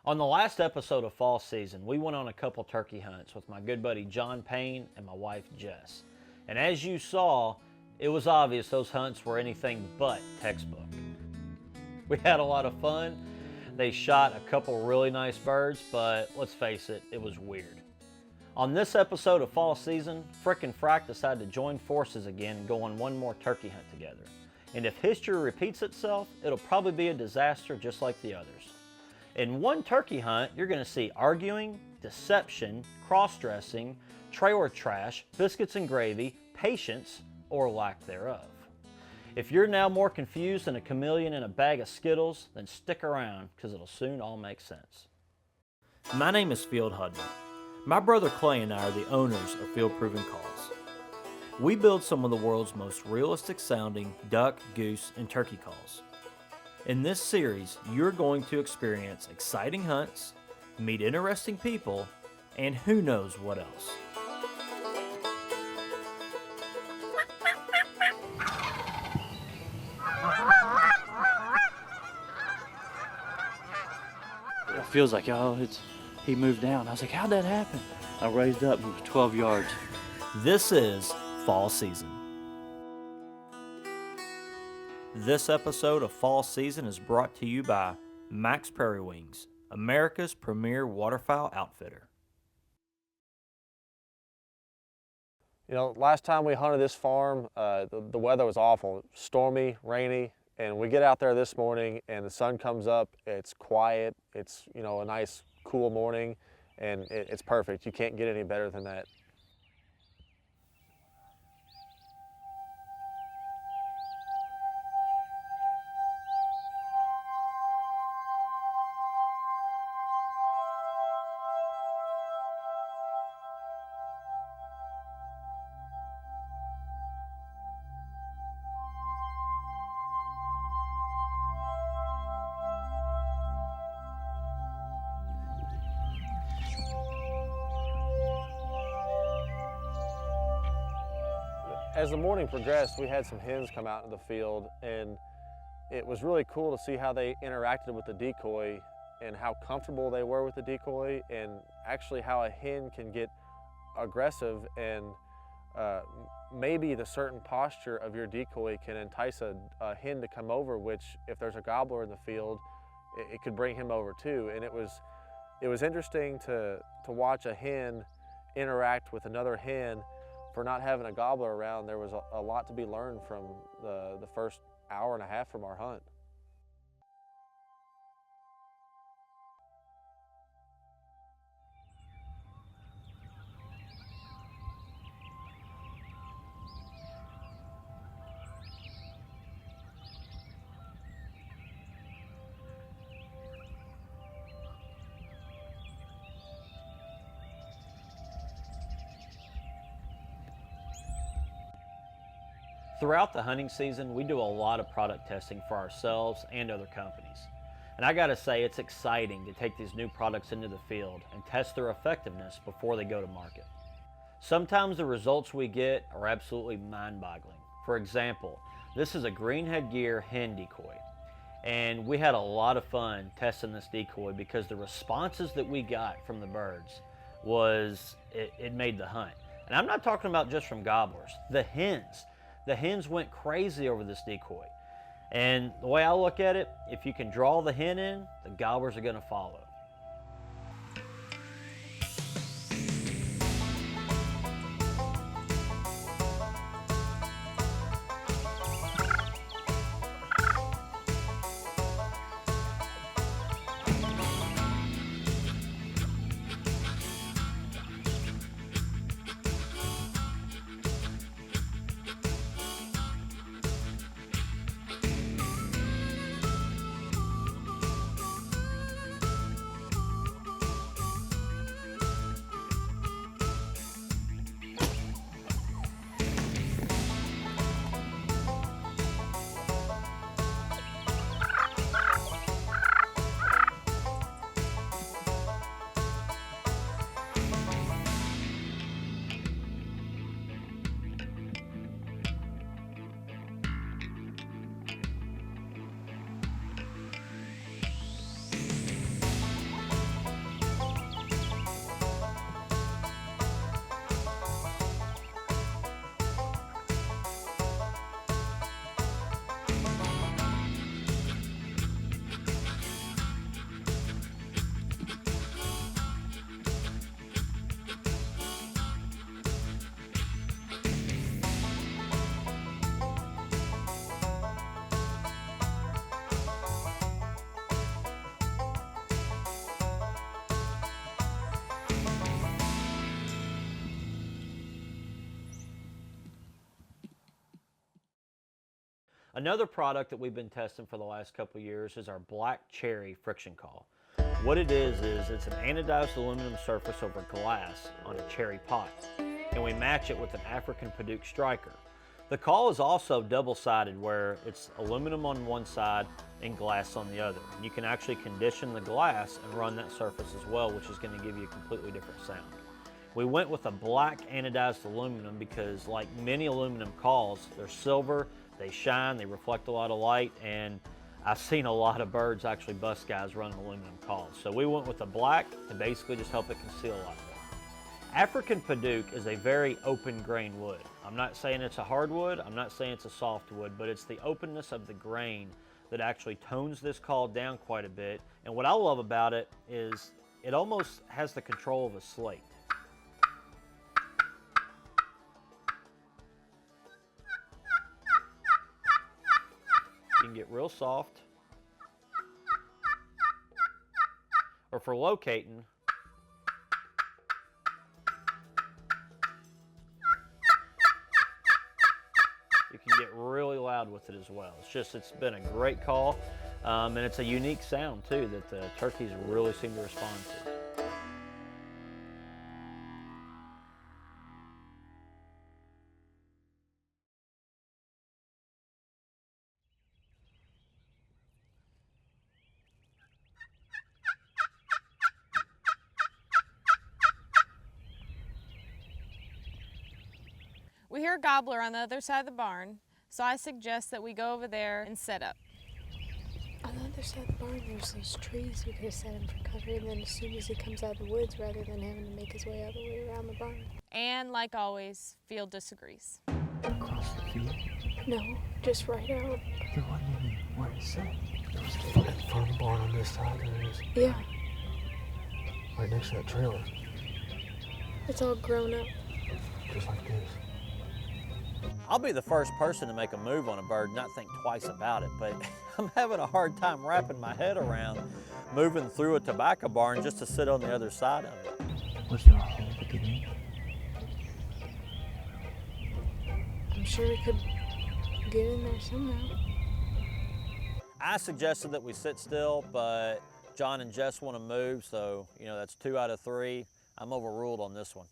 On the last episode of fall season, we went on a couple turkey hunts with my good buddy John Payne and my wife Jess. And as you saw, it was obvious those hunts were anything but textbook. We had a lot of fun. They shot a couple really nice birds, but let's face it, it was weird. On this episode of fall season, Frick and Frack decided to join forces again and go on one more turkey hunt together. And if history repeats itself, it'll probably be a disaster just like the others. In one turkey hunt, you're going to see arguing, deception, cross-dressing, trailer trash, biscuits and gravy, patience, or lack thereof. If you're now more confused than a chameleon in a bag of Skittles, then stick around because it'll soon all make sense. My name is Field Hudner. My brother Clay and I are the owners of Field Proven Calls. We build some of the world's most realistic sounding duck, goose, and turkey calls. In this series, you're going to experience exciting hunts, meet interesting people, and who knows what else. It feels like, he moved down. I was like, how'd that happen? I raised up and it was 12 yards. This is fall season. This episode of Fall Season is brought to you by Max Prairie Wings, America's premier waterfowl outfitter. You know, last time we hunted this farm, the weather was awful, stormy, rainy, and we get out there this morning and the sun comes up, it's quiet, it's, you know, a nice cool morning, and it's perfect. You can't get any better than that. As the morning progressed, we had some hens come out in the field, and it was really cool to see how they interacted with the decoy and how comfortable they were with the decoy, and actually how a hen can get aggressive, and maybe the certain posture of your decoy can entice a hen to come over, which if there's a gobbler in the field, it could bring him over too. And it was interesting to watch a hen interact with another hen. For not having a gobbler around, there was a lot to be learned from the first hour and a half from our hunt. Throughout the hunting season, we do a lot of product testing for ourselves and other companies. And I gotta say, it's exciting to take these new products into the field and test their effectiveness before they go to market. Sometimes the results we get are absolutely mind-boggling. For example, this is a greenhead gear hen decoy. And we had a lot of fun testing this decoy because the responses that we got from the birds it made the hunt. And I'm not talking about just from gobblers, the hens. The hens went crazy over this decoy. And the way I look at it, if you can draw the hen in, the gobblers are gonna follow. Another product that we've been testing for the last couple of years is our Black Cherry friction call. What it is it's an anodized aluminum surface over glass on a cherry pot, and we match it with an African Paduke striker. The call is also double-sided, where it's aluminum on one side and glass on the other. You can actually condition the glass and run that surface as well, which is going to give you a completely different sound. We went with a black anodized aluminum because, like many aluminum calls, they're silver, they shine, they reflect a lot of light, and I've seen a lot of birds actually bust guys running aluminum calls. So we went with a black to basically just help it conceal a lot more. African Paduke is a very open grain wood. I'm not saying it's a hardwood, I'm not saying it's a softwood, but it's the openness of the grain that actually tones this call down quite a bit. And what I love about it is it almost has the control of a slate. You can get real soft. Or for locating, you can get really loud with it as well. It's been a great call, and it's a unique sound too that the turkeys really seem to respond to. We hear a gobbler on the other side of the barn, so I suggest that we go over there and set up. On the other side of the barn, there's those trees. We could have set him for cover, and then as soon as he comes out of the woods, rather than having to make his way all the way around the barn. And like always, field disagrees. Across the field? No, just right out. There wasn't any where to sit. There was in front of the barn on this side, there is. Yeah, Right next to that trailer, it's all grown up. just like this. I'll be the first person to make a move on a bird, not think twice about it, but I'm having a hard time wrapping my head around moving through a tobacco barn just to sit on the other side of it. Was there a hole to get in? I'm sure we could get in there somehow. I suggested that we sit still, but John and Jess want to move, so that's 2 out of 3. I'm overruled on this one.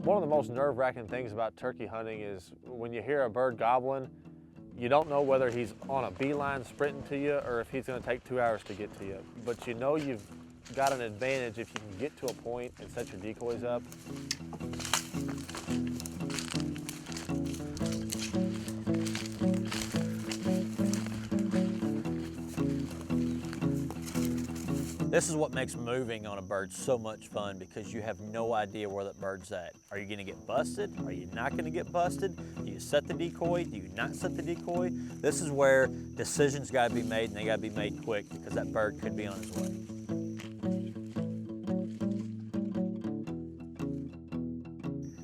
One of the most nerve-wracking things about turkey hunting is when you hear a bird gobbling, you don't know whether he's on a beeline sprinting to you or if he's going to take 2 hours to get to you. But you know you've got an advantage if you can get to a point and set your decoys up. This is what makes moving on a bird so much fun, because you have no idea where that bird's at. Are you gonna get busted? Are you not gonna get busted? Do you set the decoy? Do you not set the decoy? This is where decisions gotta be made, and they gotta be made quick, because that bird could be on his way.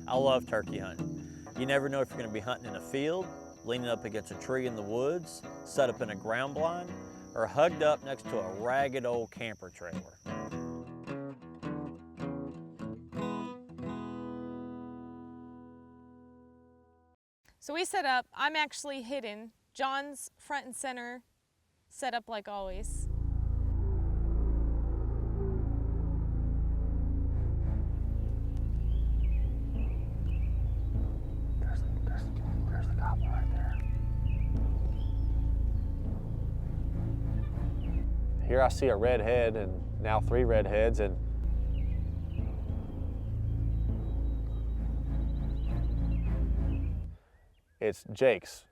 I love turkey hunting. You never know if you're gonna be hunting in a field, leaning up against a tree in the woods, set up in a ground blind, or hugged up next to a ragged old camper trailer. So we set up. I'm actually hidden. John's front and center, set up like always. There's the gobbler right there. Here I see a red head and now 3 red heads, and it's Jake's.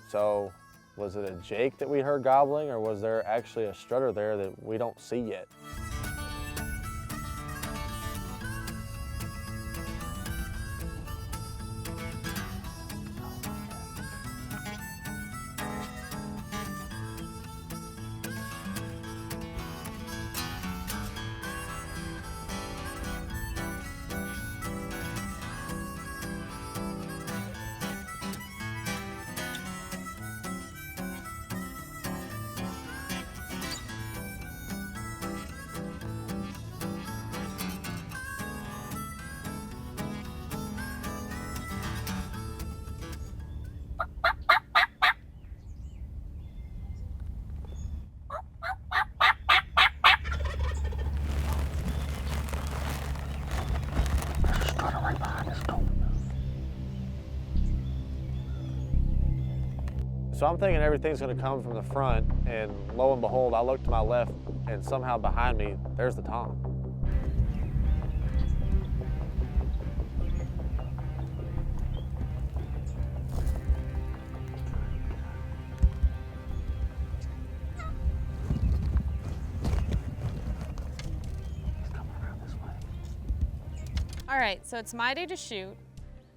So was it a Jake that we heard gobbling, or was there actually a strutter there that we don't see yet? So I'm thinking everything's gonna come from the front, and lo and behold, I look to my left, and somehow behind me, there's the tom. All right, so it's my day to shoot,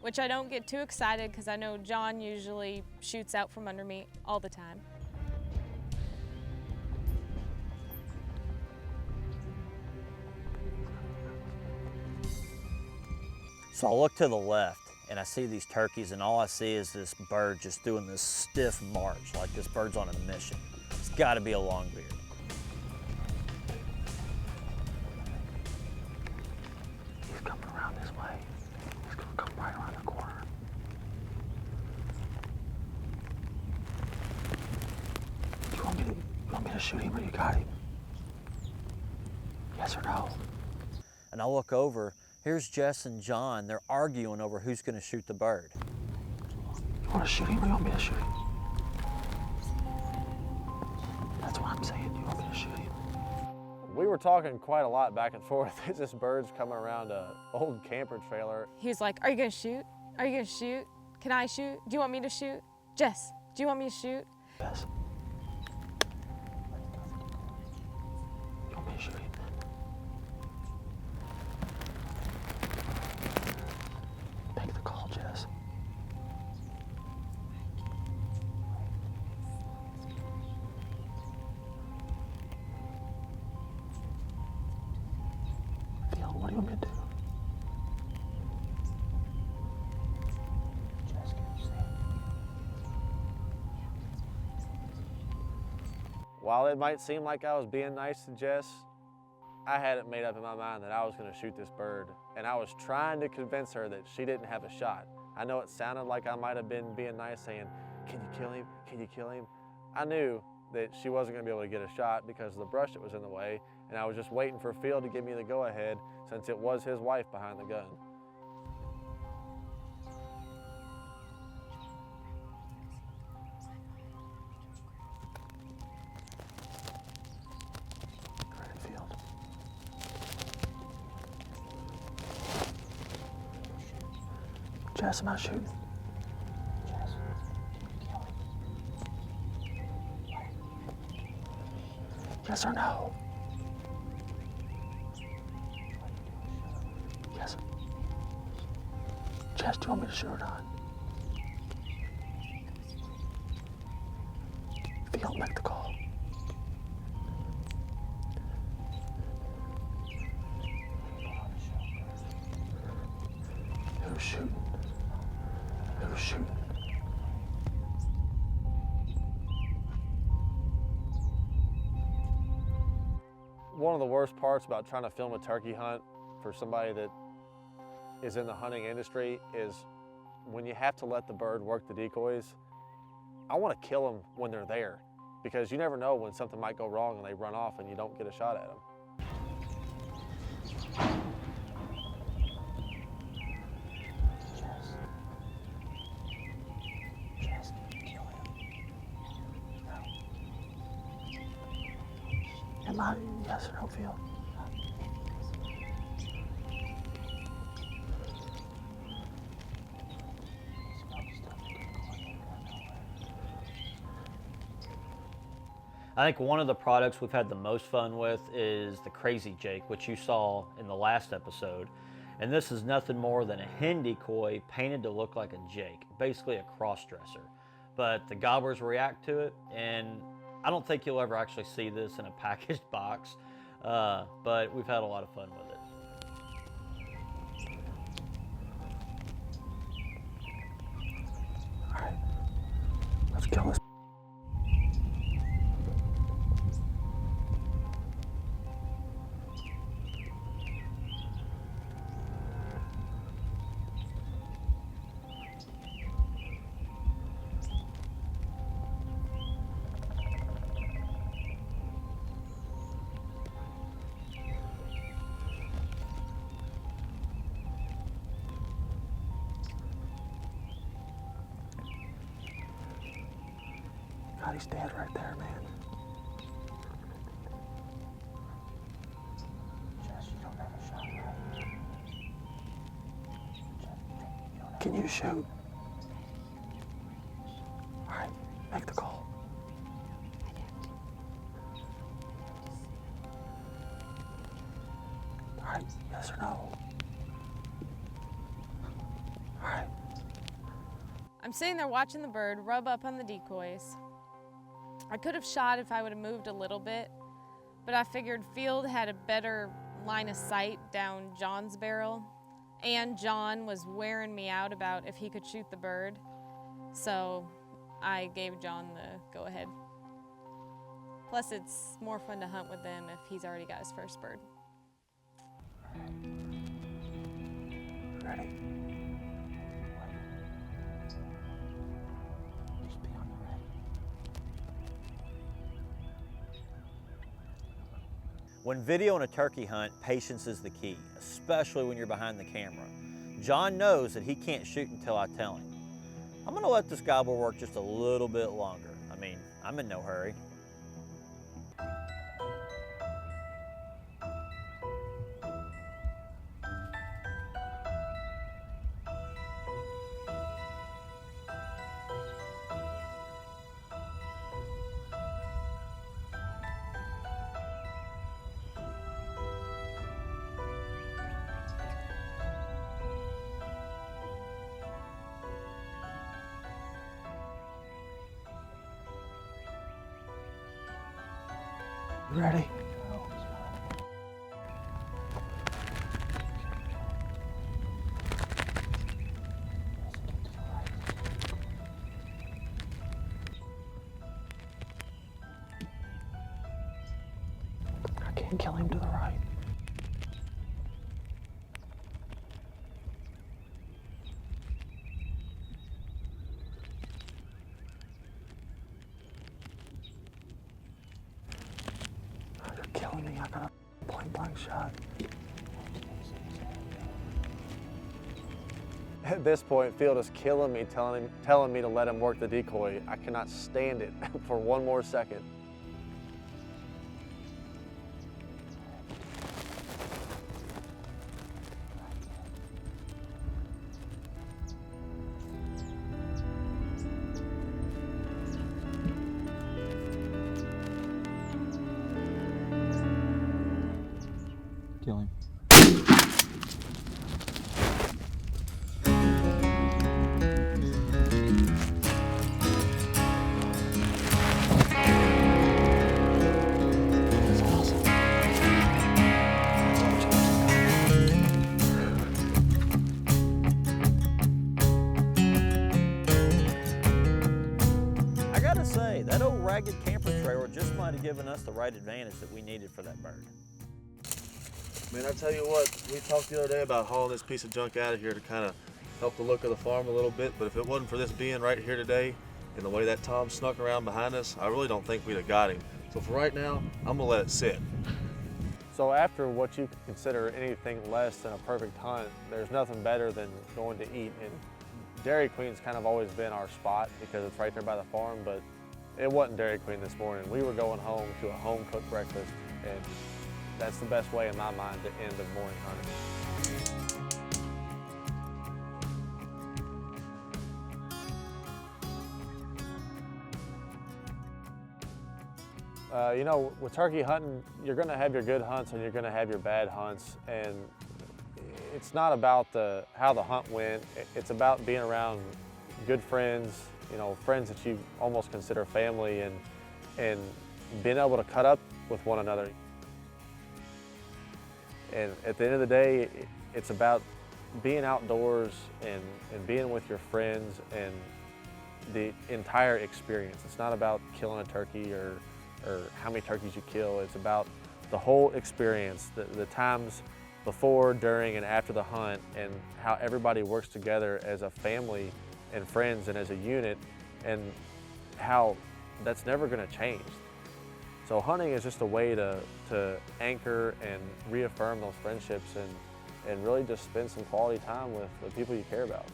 which I don't get too excited because I know John usually shoots out from under me all the time. So I look to the left and I see these turkeys, and all I see is this bird just doing this stiff march, like this bird's on a mission. It's gotta be a longbeard. He's coming around this way. He's gonna come right around the corner. You want me to shoot him or you got him? Yes or no? And I look over, here's Jess and John. They're arguing over who's gonna shoot the bird. You want to shoot him or you want me to shoot him? That's what I'm saying. You want me to shoot him? We were talking quite a lot back and forth as this bird's coming around an old camper trailer. He was like, "Are you gonna shoot? Are you gonna shoot? Can I shoot? Do you want me to shoot? Jess, do you want me to shoot?" Yes. You want me to shoot him? Make the call, Jess. Phil, what do you want me to do? While it might seem like I was being nice to Jess, I had it made up in my mind that I was gonna shoot this bird, and I was trying to convince her that she didn't have a shot. I know it sounded like I might have been being nice, saying, "Can you kill him? Can you kill him?" I knew that she wasn't gonna be able to get a shot because of the brush that was in the way, and I was just waiting for Phil to give me the go-ahead since it was his wife behind the gun. Credit field. Jess, am I shooting? Yes or no? Yes. Jess, do you want me to shoot or not? Phil, make the call. Who's shooting? Who's shooting? One of the worst parts about trying to film a turkey hunt for somebody that is in the hunting industry is when you have to let the bird work the decoys. I want to kill them when they're there because you never know when something might go wrong and they run off and you don't get a shot at them. Am I yes or no, Phil? I think one of the products we've had the most fun with is the Crazy Jake, which you saw in the last episode. And this is nothing more than a hen decoy painted to look like a Jake, basically a cross-dresser. But the gobblers react to it, and I don't think you'll ever actually see this in a packaged box, but we've had a lot of fun with it. All right, let's kill this. God, he's dead right there, man. Jess, you don't have a shot, right? Can you shoot? All right, make the call. All right, yes or no? All right. I'm sitting there watching the bird rub up on the decoys. I could have shot if I would have moved a little bit, but I figured Field had a better line of sight down John's barrel, and John was wearing me out about if he could shoot the bird, so I gave John the go-ahead. Plus, it's more fun to hunt with them if he's already got his first bird. Ready? Just be on the ready. When videoing a turkey hunt, patience is the key, especially when you're behind the camera. John knows that he can't shoot until I tell him. I'm gonna let this gobble work just a little bit longer. I mean, I'm in no hurry. You ready? I can't kill him to the right. Oh, you're killing me. I got a point blank shot. At this point, Field is killing me, telling me to let him work the decoy. I cannot stand it for one more second. Kill him. That's awesome. I gotta say, that old ragged camper trailer just might have given us the right advantage that we needed for that bird. Man, I tell you what, we talked the other day about hauling this piece of junk out of here to kind of help the look of the farm a little bit, but if it wasn't for this being right here today and the way that Tom snuck around behind us, I really don't think we'd have got him. So for right now, I'm gonna let it sit. So after what you could consider anything less than a perfect hunt, there's nothing better than going to eat. And Dairy Queen's kind of always been our spot because it's right there by the farm, but it wasn't Dairy Queen this morning. We were going home to a home-cooked breakfast, and that's the best way in my mind to end a morning hunting. You know, with turkey hunting, you're gonna have your good hunts and you're gonna have your bad hunts, and it's not about how the hunt went. It's about being around good friends, you know, friends that you almost consider family, and being able to cut up with one another. And at the end of the day, it's about being outdoors and being with your friends and the entire experience. It's not about killing a turkey or how many turkeys you kill. It's about the whole experience, the times before, during, and after the hunt, and how everybody works together as a family and friends and as a unit, and how that's never gonna change. So hunting is just a way to anchor and reaffirm those friendships and really just spend some quality time with the people you care about.